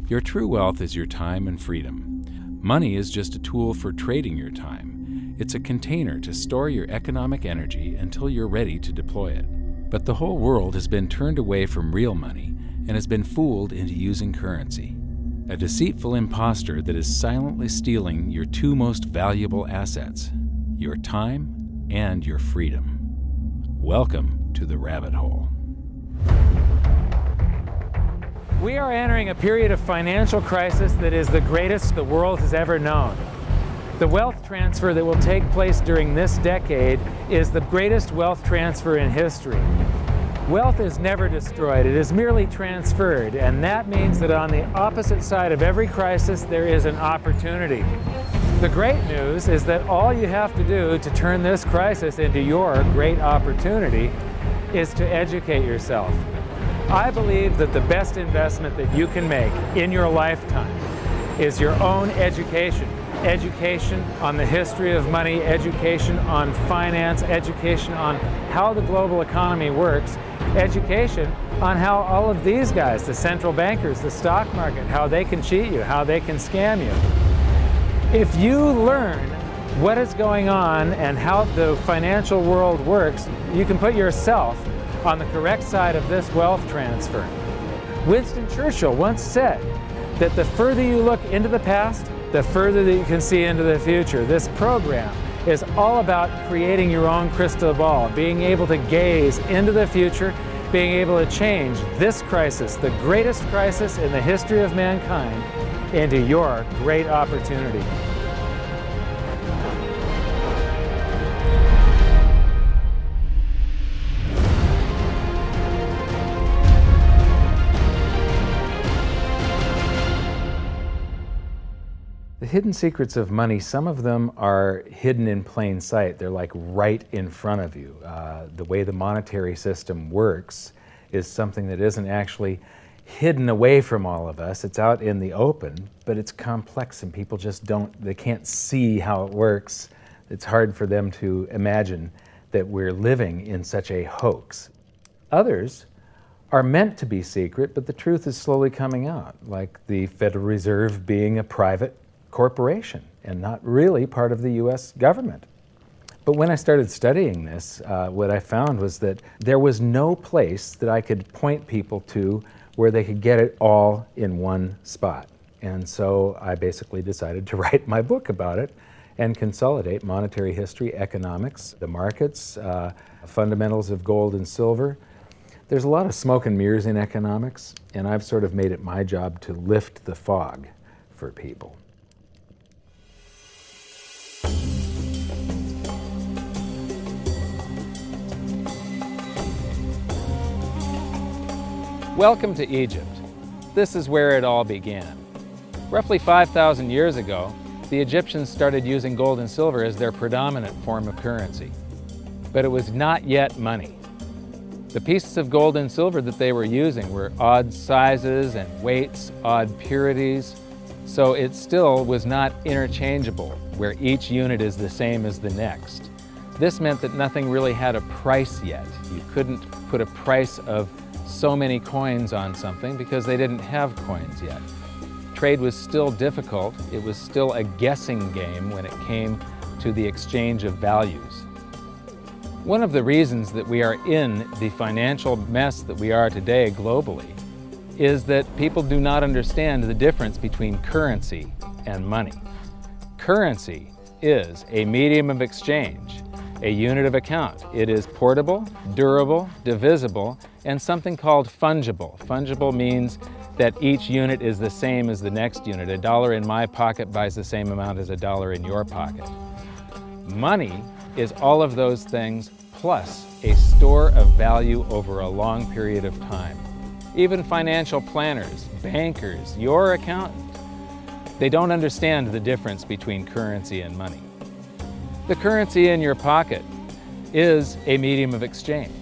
Your true wealth is your time and freedom. Money is just a tool for trading your time. It's a container to store your economic energy until you're ready to deploy it. But the whole world has been turned away from real money and has been fooled into using currency. A deceitful imposter that is silently stealing your two most valuable assets, your time and your freedom. Welcome to the rabbit hole. We are entering a period of financial crisis that is the greatest the world has ever known. The wealth transfer that will take place during this decade is the greatest wealth transfer in history. Wealth is never destroyed, it is merely transferred, and that means that on the opposite side of every crisis there is an opportunity. The great news is that all you have to do to turn this crisis into your great opportunity is to educate yourself. I believe that the best investment that you can make in your lifetime is your own education. Education on the history of money, education on finance, education on how the global economy works, education on how all of these guys, the central bankers, the stock market, how they can cheat you, how they can scam you. If you learn what is going on and how the financial world works, you can put yourself on the correct side of this wealth transfer. Winston Churchill once said that the further you look into the past, the further that you can see into the future. This program is all about creating your own crystal ball, being able to gaze into the future, being able to change this crisis, the greatest crisis in the history of mankind, into your great opportunity. The hidden secrets of money, some of them are hidden in plain sight. They're like right in front of you. The way the monetary system works is something that isn't actually hidden away from all of us. It's out in the open, but it's complex and people just they can't see how it works. It's hard for them to imagine that we're living in such a hoax. Others are meant to be secret, but the truth is slowly coming out, like the Federal Reserve being a private corporation and not really part of the U.S. government. But when I started studying this, what I found was that there was no place that I could point people to where they could get it all in one spot. And so I basically decided to write my book about it and consolidate monetary history, economics, the markets, fundamentals of gold and silver. There's a lot of smoke and mirrors in economics, and I've sort of made it my job to lift the fog for people. Welcome to Egypt. This is where it all began. Roughly 5,000 years ago, the Egyptians started using gold and silver as their predominant form of currency. But it was not yet money. The pieces of gold and silver that they were using were odd sizes and weights, odd purities, so it still was not interchangeable, where each unit is the same as the next. This meant that nothing really had a price yet. You couldn't put a price of so many coins on something because they didn't have coins yet. Trade was still difficult. It was still a guessing game when it came to the exchange of values. One of the reasons that we are in the financial mess that we are today globally is that people do not understand the difference between currency and money. Currency is a medium of exchange, a unit of account. It is portable, durable, divisible, and something called fungible. Fungible means that each unit is the same as the next unit. $1 in my pocket buys the same amount as $1 in your pocket. Money is all of those things plus a store of value over a long period of time. Even financial planners, bankers, your accountant, they don't understand the difference between currency and money. The currency in your pocket is a medium of exchange.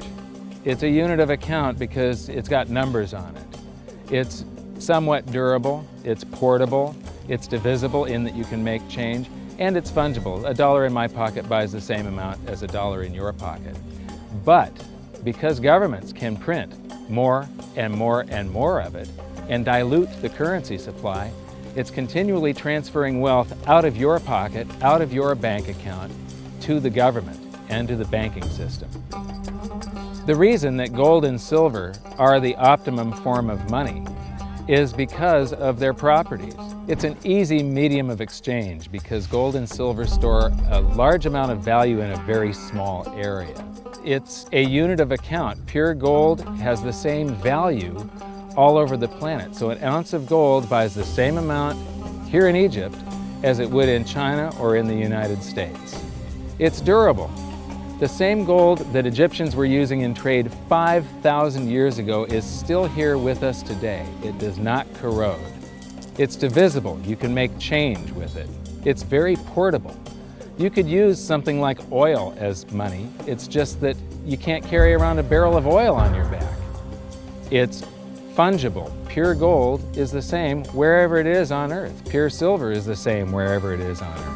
It's a unit of account because it's got numbers on it. It's somewhat durable, it's portable, it's divisible in that you can make change, and it's fungible. $1 in my pocket buys the same amount as $1 in your pocket. But because governments can print more and more and more of it, and dilute the currency supply, it's continually transferring wealth out of your pocket, out of your bank account, to the government and to the banking system. The reason that gold and silver are the optimum form of money is because of their properties. It's an easy medium of exchange because gold and silver store a large amount of value in a very small area. It's a unit of account. Pure gold has the same value all over the planet. So an ounce of gold buys the same amount here in Egypt as it would in China or in the United States. It's durable. The same gold that Egyptians were using in trade 5,000 years ago is still here with us today. It does not corrode. It's divisible. You can make change with it. It's very portable. You could use something like oil as money. It's just that you can't carry around a barrel of oil on your back. It's fungible. Pure gold is the same wherever it is on Earth. Pure silver is the same wherever it is on Earth.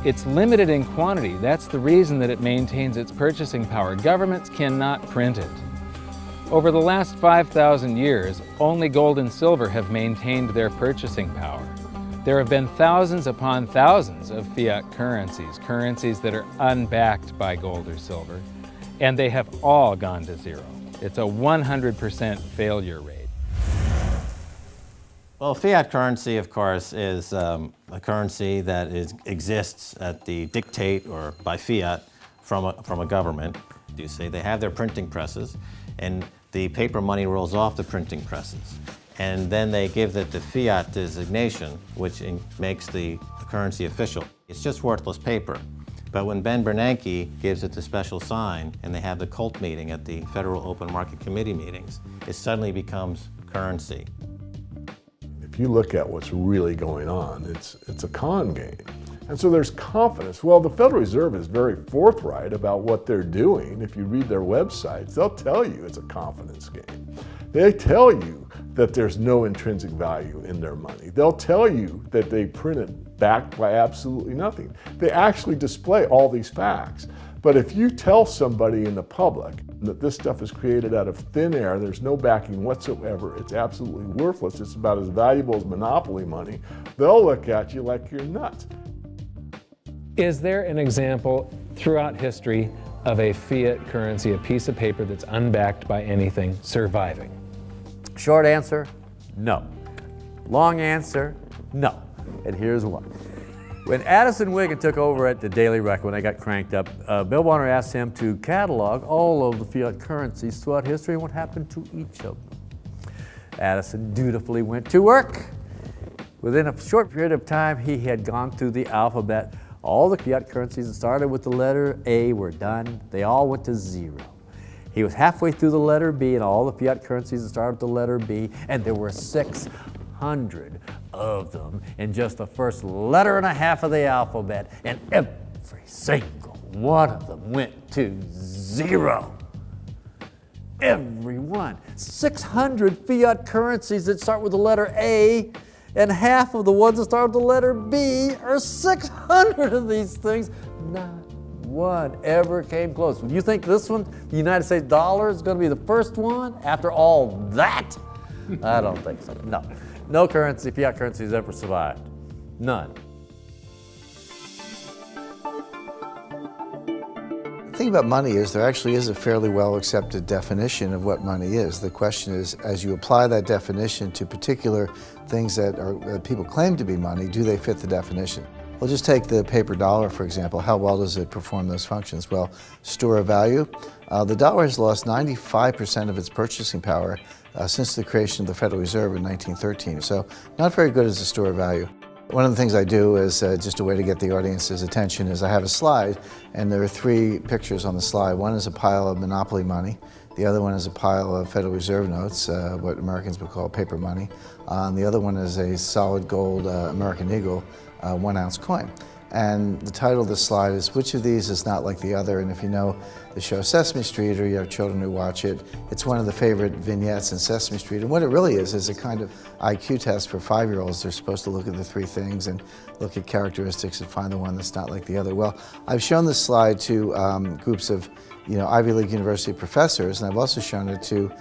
It's limited in quantity. That's the reason that it maintains its purchasing power. Governments cannot print it. Over the last 5,000 years, only gold and silver have maintained their purchasing power. There have been thousands upon thousands of fiat currencies, currencies that are unbacked by gold or silver, and they have all gone to zero. It's a 100% failure rate. Well, fiat currency, of course, is a currency that exists at the dictate or by fiat from a government. You see, they have their printing presses, and the paper money rolls off the printing presses. And then they give it the fiat designation, which makes the currency official. It's just worthless paper. But when Ben Bernanke gives it the special sign, and they have the cult meeting at the Federal Open Market Committee meetings, it suddenly becomes currency. If you look at what's really going on, it's a con game. And so there's confidence. Well, the Federal Reserve is very forthright about what they're doing. If you read their websites, they'll tell you it's a confidence game. They tell you that there's no intrinsic value in their money. They'll tell you that they print it backed by absolutely nothing. They actually display all these facts. But if you tell somebody in the public that this stuff is created out of thin air, there's no backing whatsoever, it's absolutely worthless, it's about as valuable as monopoly money, they'll look at you like you're nuts. Is there an example throughout history of a fiat currency, a piece of paper that's unbacked by anything, surviving? Short answer, no. Long answer, no. And here's why. When Addison Wiggin took over at the Daily Record, when they got cranked up, Bill Warner asked him to catalog all of the fiat currencies throughout history and what happened to each of them. Addison dutifully went to work. Within a short period of time, he had gone through the alphabet. All the fiat currencies that started with the letter A were done. They all went to zero. He was halfway through the letter B, and all the fiat currencies that started with the letter B, and there were 600 of them in just the first letter and a half of the alphabet, and every single one of them went to zero. Every one. 600 fiat currencies that start with the letter A, and half of the ones that start with the letter B are 600 of these things. Not one ever came close. You think this one, the United States dollar, is going to be the first one after all that? I don't think so. No. No currency, fiat currency has ever survived. None. The thing about money is there actually is a fairly well accepted definition of what money is. The question is, as you apply that definition to particular things that people claim to be money, do they fit the definition? We'll just take the paper dollar, for example. How well does it perform those functions? Well, store of value. The dollar has lost 95% of its purchasing power since the creation of the Federal Reserve in 1913. So not very good as a store of value. One of the things I do is just a way to get the audience's attention is I have a slide, and there are 3 pictures on the slide. One is a pile of monopoly money. The other one is a pile of Federal Reserve notes, what Americans would call paper money. And the other one is a solid gold American Eagle 1-ounce coin. And the title of the slide is, which of these is not like the other? And if you know the show Sesame Street, or you have children who watch it, it's one of the favorite vignettes in Sesame Street. And what it really is a kind of IQ test for 5-year-olds. They're supposed to look at the 3 things and look at characteristics and find the one that's not like the other. Well, I've shown this slide to groups of Ivy League University professors, and I've also shown it to,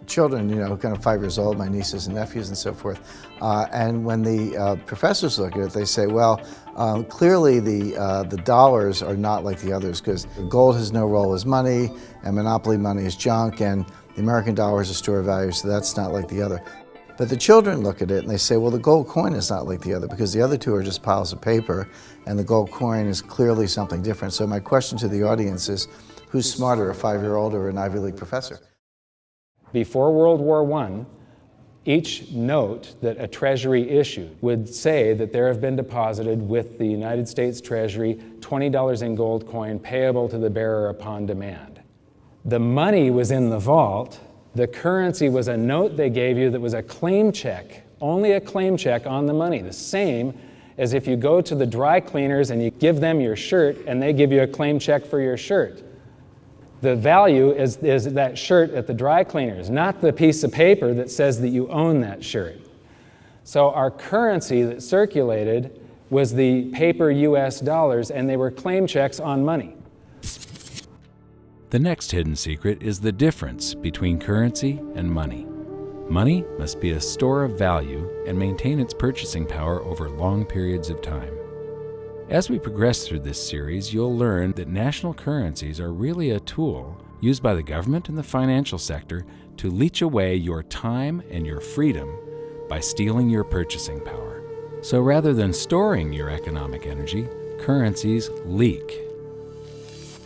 children, kind of 5 years old, my nieces and nephews and so forth. And when the professors look at it, they say, well, clearly the dollars are not like the others, because gold has no role as money, and monopoly money is junk, and the American dollar is a store of value, so that's not like the other. But the children look at it and they say, well, the gold coin is not like the other, because the other two are just piles of paper, and the gold coin is clearly something different. So my question to the audience is, who's smarter, a 5-year-old or an Ivy League professor? Before World War I, each note that a treasury issued would say that there have been deposited with the United States Treasury $20 in gold coin payable to the bearer upon demand. The money was in the vault. The currency was a note they gave you that was a claim check, only a claim check on the money, the same as if you go to the dry cleaners and you give them your shirt and they give you a claim check for your shirt. The value is that shirt at the dry cleaners, not the piece of paper that says that you own that shirt. So our currency that circulated was the paper US dollars, and they were claim checks on money. The next hidden secret is the difference between currency and money. Money must be a store of value and maintain its purchasing power over long periods of time. As we progress through this series, you'll learn that national currencies are really a tool used by the government and the financial sector to leech away your time and your freedom by stealing your purchasing power. So rather than storing your economic energy, currencies leak.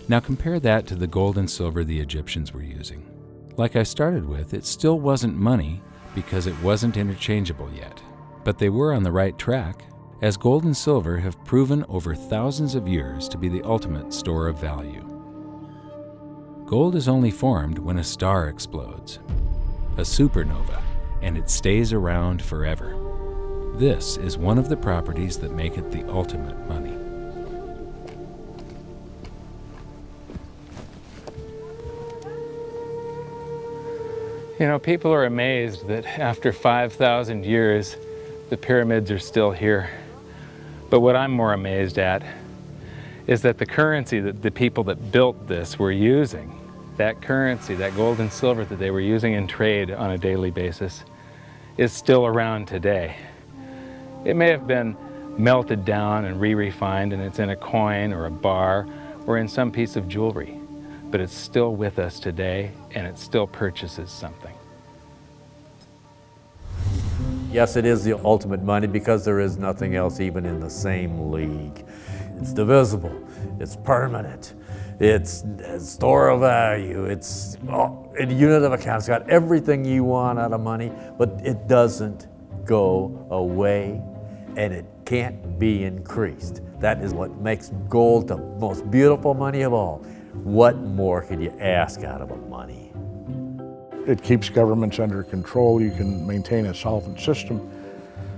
Now compare that to the gold and silver the Egyptians were using. Like I started with, it still wasn't money because it wasn't interchangeable yet. But they were on the right track, as gold and silver have proven over thousands of years to be the ultimate store of value. Gold is only formed when a star explodes, a supernova, and it stays around forever. This is one of the properties that make it the ultimate money. People are amazed that after 5,000 years, the pyramids are still here. But what I'm more amazed at is that the currency that the people that built this were using, that currency, that gold and silver that they were using in trade on a daily basis, is still around today. It may have been melted down and re-refined, and it's in a coin or a bar or in some piece of jewelry, but it's still with us today, and it still purchases something. Yes, it is the ultimate money because there is nothing else even in the same league. It's divisible, it's permanent, it's a store of value, it's a unit of account. It's got everything you want out of money, but it doesn't go away, and it can't be increased. That is what makes gold the most beautiful money of all. What more could you ask out of a money? It keeps governments under control. You can maintain a solvent system.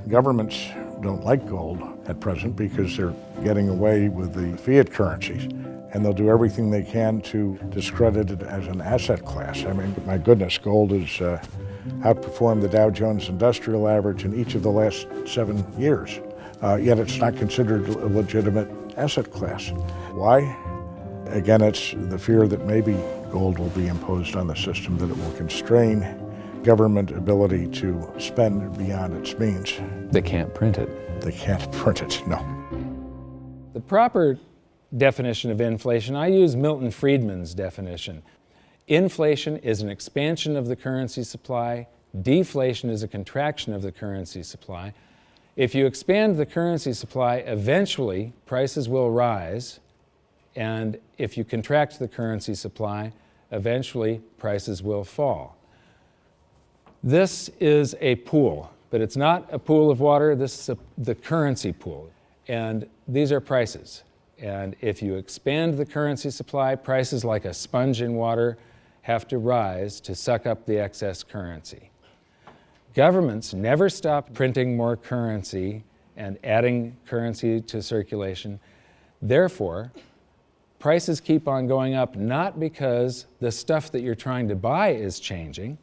Governments don't like gold at present because they're getting away with the fiat currencies, and they'll do everything they can to discredit it as an asset class. I mean, my goodness, gold has outperformed the Dow Jones Industrial Average in each of the last 7 years, yet it's not considered a legitimate asset class. Why? Again, it's the fear that maybe gold will be imposed on the system, that it will constrain government ability to spend beyond its means. They can't print it. They can't print it, no. The proper definition of inflation, I use Milton Friedman's definition. Inflation is an expansion of the currency supply. Deflation is a contraction of the currency supply. If you expand the currency supply, eventually prices will rise. And if you contract the currency supply, eventually prices will fall. This is a pool, but it's not a pool of water. This is the currency pool. And these are prices. And if you expand the currency supply, prices like a sponge in water have to rise to suck up the excess currency. Governments never stop printing more currency and adding currency to circulation. Therefore, prices keep on going up, not because the stuff that you're trying to buy is changing.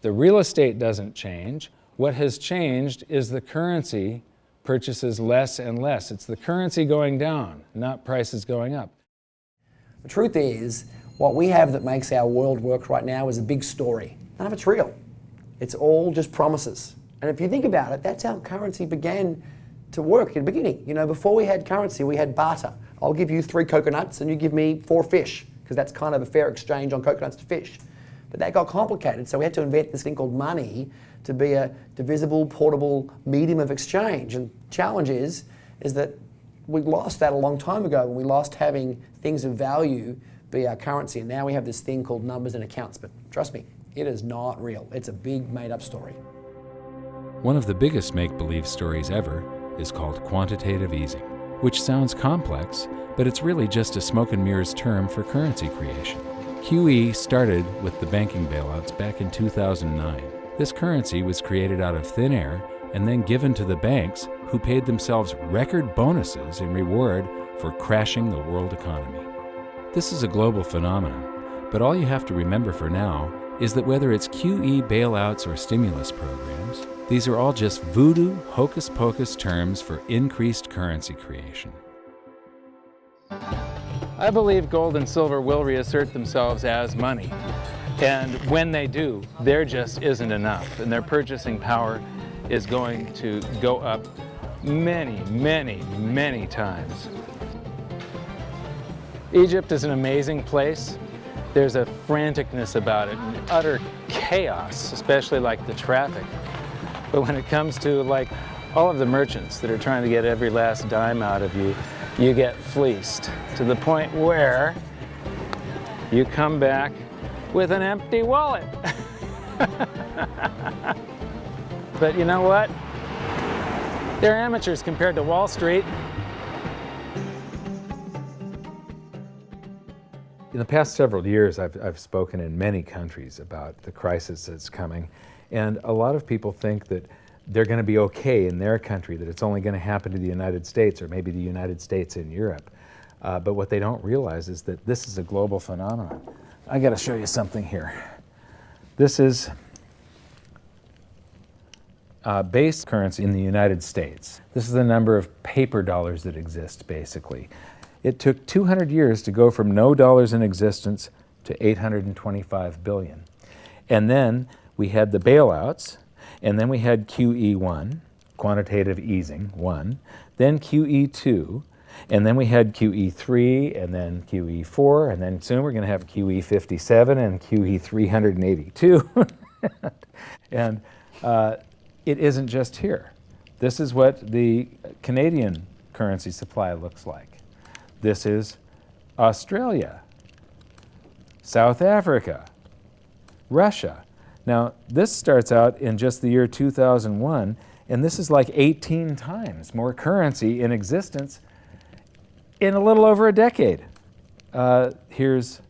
The real estate doesn't change. What has changed is the currency purchases less and less. It's the currency going down, not prices going up. The truth is, what we have that makes our world work right now is a big story. None of it's real. It's all just promises. And if you think about it, that's how currency began to work in the beginning. You know, before we had currency, we had barter. I'll give you 3 coconuts and you give me 4 fish, because that's kind of a fair exchange on coconuts to fish. But that got complicated, so we had to invent this thing called money to be a divisible, portable medium of exchange. And the challenge is that we lost that a long time ago when we lost having things of value be our currency. And now we have this thing called numbers and accounts. But trust me, it is not real. It's a big made-up story. One of the biggest make-believe stories ever is called quantitative easing, which sounds complex, but it's really just a smoke and mirrors term for currency creation. QE started with the banking bailouts back in 2009. This currency was created out of thin air and then given to the banks, who paid themselves record bonuses in reward for crashing the world economy. This is a global phenomenon, but all you have to remember for now is that whether it's QE bailouts or stimulus programs, these are all just voodoo, hocus-pocus terms for increased currency creation. I believe gold and silver will reassert themselves as money. And when they do, there just isn't enough. And their purchasing power is going to go up many, many, many times. Egypt is an amazing place. There's a franticness about it, and utter chaos, especially like the traffic. But when it comes to like all of the merchants that are trying to get every last dime out of you, you get fleeced to the point where you come back with an empty wallet. But you know what? They're amateurs compared to Wall Street. In the past several years, I've spoken in many countries about the crisis that's coming, and a lot of people think that they're going to be okay in their country, that it's only going to happen to the United States or maybe the United States in Europe. But what they don't realize is that this is a global phenomenon. I got to show you something here. This is base currency in the United States. This is the number of paper dollars that exist, basically. It took 200 years to go from no dollars in existence to 825 billion. And then we had the bailouts, and then we had QE1, quantitative easing 1, then QE2, and then we had QE3, and then QE4, and then soon we're going to have QE57 and QE382. And it isn't just here. This is what the Canadian currency supply looks like. This is Australia, South Africa, Russia. Now, this starts out in just the year 2001, and this is like 18 times more currency in existence in a little over a decade. Here's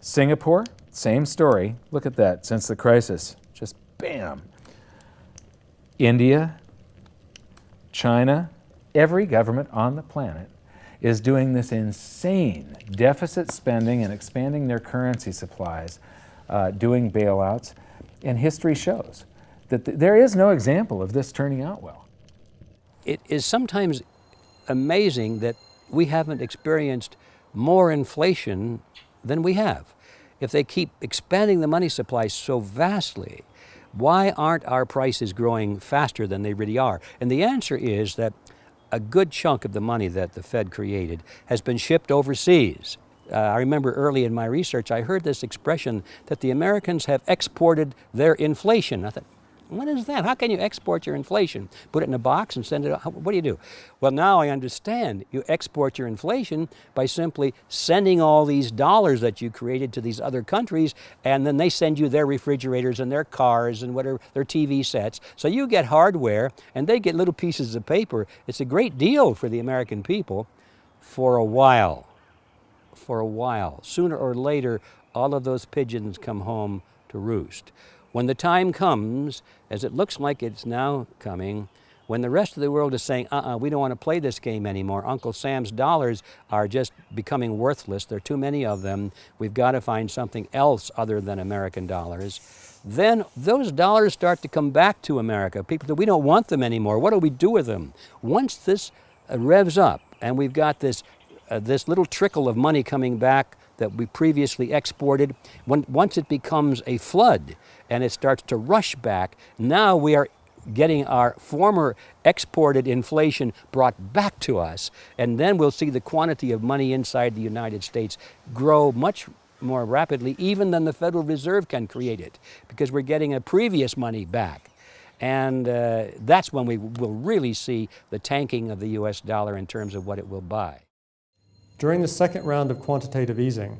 Singapore, same story. Look at that, since the crisis, just bam. India, China, every government on the planet is doing this insane deficit spending and expanding their currency supplies, doing bailouts. And history shows that there is no example of this turning out well. It is sometimes amazing that we haven't experienced more inflation than we have. If they keep expanding the money supply so vastly, why aren't our prices growing faster than they really are? And the answer is that a good chunk of the money that the Fed created has been shipped overseas. I remember early in my research, I heard this expression that the Americans have exported their inflation. I thought, what is that? How can you export your inflation? Put it in a box and send it out? What do you do? Well, now I understand. You export your inflation by simply sending all these dollars that you created to these other countries, and then they send you their refrigerators and their cars and whatever, their TV sets. So you get hardware, and they get little pieces of paper. It's a great deal for the American people for a while. For a while. Sooner or later, all of those pigeons come home to roost. When the time comes, as it looks like it's now coming, when the rest of the world is saying, we don't want to play this game anymore, Uncle Sam's dollars are just becoming worthless, there are too many of them, we've got to find something else other than American dollars, then those dollars start to come back to America. People say, we don't want them anymore, what do we do with them? Once this revs up and we've got this little trickle of money coming back that we previously exported, once it becomes a flood and it starts to rush back, now we are getting our former exported inflation brought back to us, and then we'll see the quantity of money inside the United States grow much more rapidly even than the Federal Reserve can create it, because we're getting a previous money back. And that's when we will really see the tanking of the US dollar in terms of what it will buy. During the second round of quantitative easing,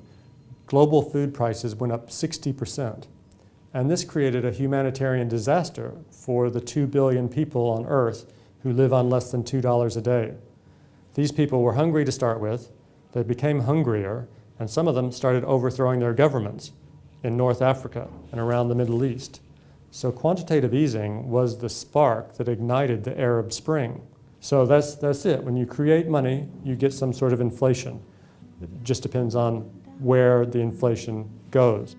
global food prices went up 60%. And this created a humanitarian disaster for the 2 billion people on Earth who live on less than $2 a day. These people were hungry to start with, they became hungrier, and some of them started overthrowing their governments in North Africa and around the Middle East. So quantitative easing was the spark that ignited the Arab Spring. So that's it. When you create money, you get some sort of inflation. It just depends on where the inflation goes.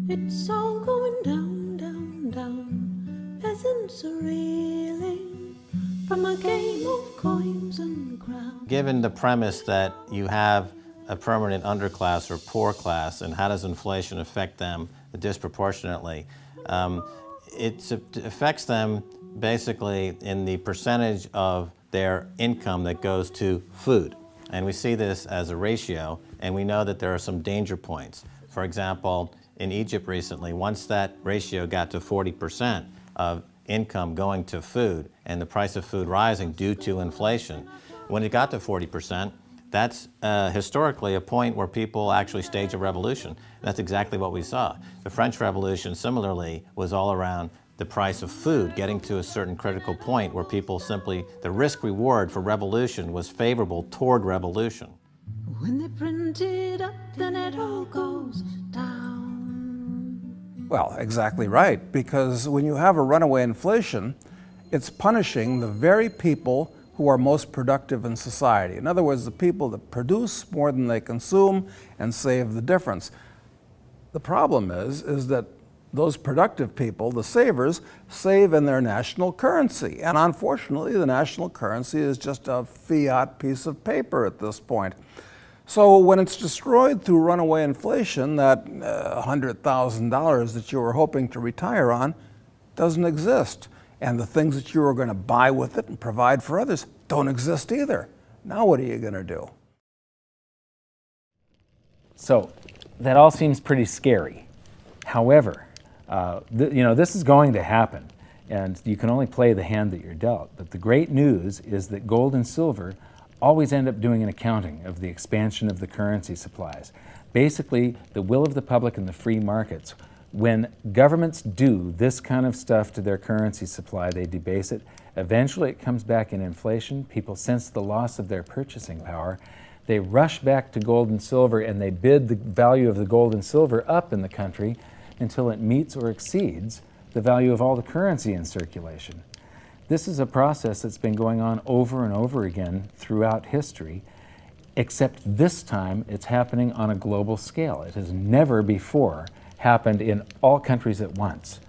It's all going down, down, down. Peasants are reeling from a game of coins and crowns. Given the premise that you have a permanent underclass or poor class, and how does inflation affect them disproportionately? It affects them basically in the percentage of their income that goes to food. And we see this as a ratio, and we know that there are some danger points. For example, in Egypt recently, once that ratio got to 40% of income going to food and the price of food rising due to inflation, when it got to 40%, that's historically a point where people actually stage a revolution. That's exactly what we saw. The French Revolution, similarly, was all around the price of food getting to a certain critical point where people simply, the risk-reward for revolution was favorable toward revolution. When they print it up, then it all goes down. Well, exactly right, because when you have a runaway inflation, it's punishing the very people who are most productive in society. In other words, the people that produce more than they consume and save the difference. The problem is that those productive people, the savers, save in their national currency. And unfortunately, the national currency is just a fiat piece of paper at this point. So when it's destroyed through runaway inflation, that $100,000 that you were hoping to retire on doesn't exist. And the things that you were going to buy with it and provide for others don't exist either. Now what are you going to do? So that all seems pretty scary. However, this is going to happen, and you can only play the hand that you're dealt. But the great news is that gold and silver always end up doing an accounting of the expansion of the currency supplies. Basically, the will of the public in the free markets. When governments do this kind of stuff to their currency supply, they debase it. Eventually it comes back in inflation. People sense the loss of their purchasing power. They rush back to gold and silver, and they bid the value of the gold and silver up in the country until it meets or exceeds the value of all the currency in circulation. This is a process that's been going on over and over again throughout history, except this time it's happening on a global scale. It has never before happened in all countries at once.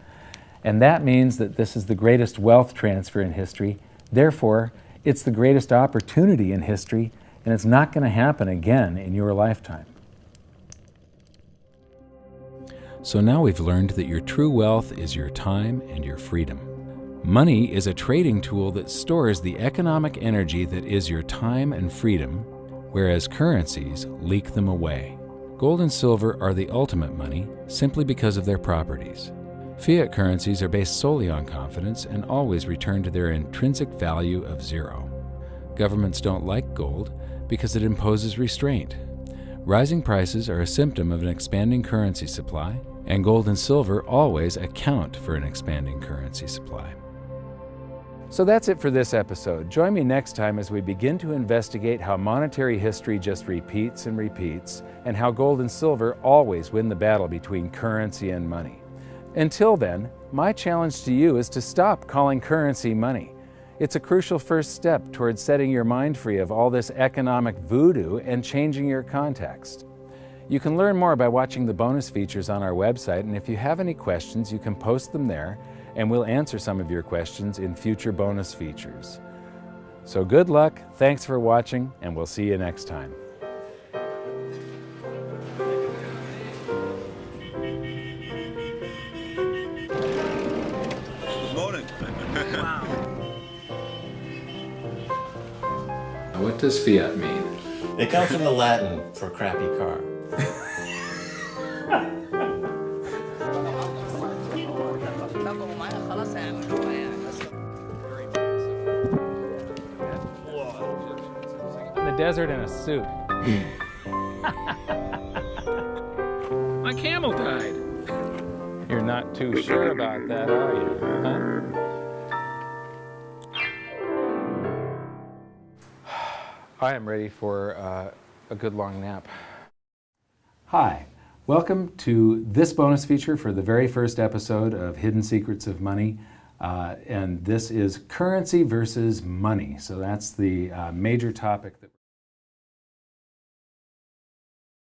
And that means that this is the greatest wealth transfer in history. Therefore, it's the greatest opportunity in history, and it's not going to happen again in your lifetime. So now we've learned that your true wealth is your time and your freedom. Money is a trading tool that stores the economic energy that is your time and freedom, whereas currencies leak them away. Gold and silver are the ultimate money simply because of their properties. Fiat currencies are based solely on confidence and always return to their intrinsic value of zero. Governments don't like gold because it imposes restraint. Rising prices are a symptom of an expanding currency supply, and gold and silver always account for an expanding currency supply. So that's it for this episode. Join me next time as we begin to investigate how monetary history just repeats and repeats, and how gold and silver always win the battle between currency and money. Until then, my challenge to you is to stop calling currency money. It's a crucial first step towards setting your mind free of all this economic voodoo and changing your context. You can learn more by watching the bonus features on our website, and if you have any questions, you can post them there, and we'll answer some of your questions in future bonus features. So good luck, thanks for watching, and we'll see you next time. What does fiat mean? It comes from the Latin for crappy car. In the desert in a suit. My camel died. You're not too sure about that, are you? Huh? I am ready for a good long nap. Hi, welcome to this bonus feature for the very first episode of Hidden Secrets of Money. And this is currency versus money. So that's the major topic that